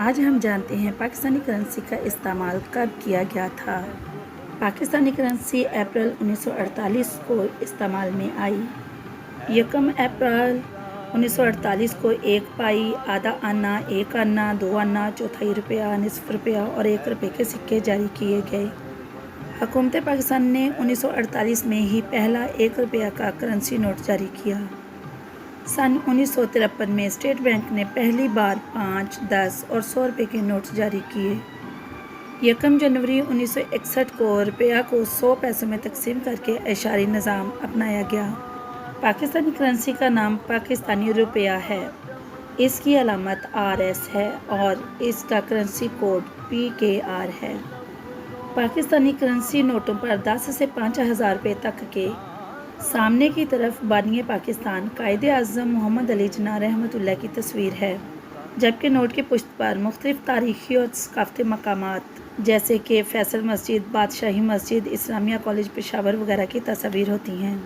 آج ہم جانتے ہیں پاکستانی کرنسی کا استعمال کب کیا گیا تھا۔ پاکستانی کرنسی اپریل 1948 کو استعمال میں آئی۔ 1 اپریل 1948 کو 1 پائی، آدھا آنا، 1 آنا، 2 آنا، چوتھائی روپیہ، نصف روپیہ اور 1 روپے کے سکے جاری کیے گئے۔ حکومت پاکستان نے 1948 میں ہی پہلا 1 روپیہ کا کرنسی نوٹ جاری کیا۔ سن 1953 میں اسٹیٹ بینک نے پہلی بار 5، 10 اور 100 روپے کے نوٹ جاری کیے۔ 1 جنوری 1961 کو روپیہ کو 100 پیسوں میں تقسیم کر کے اعشاری نظام اپنایا گیا۔ پاکستانی کرنسی کا نام پاکستانی روپیہ ہے۔ اس کی علامت RS ہے اور اس کا کرنسی کوڈ PKR ہے۔ پاکستانی کرنسی نوٹوں پر 10 سے 5,000 روپے تک کے سامنے کی طرف بانی پاکستان قائد اعظم محمد علی جناح رحمۃ اللہ کی تصویر ہے، جبکہ نوٹ کی پشت پر مختلف تاریخی اور ثقافتی مقامات جیسے کہ فیصل مسجد، بادشاہی مسجد، اسلامیہ کالج پشاور وغیرہ کی تصاویر ہوتی ہیں۔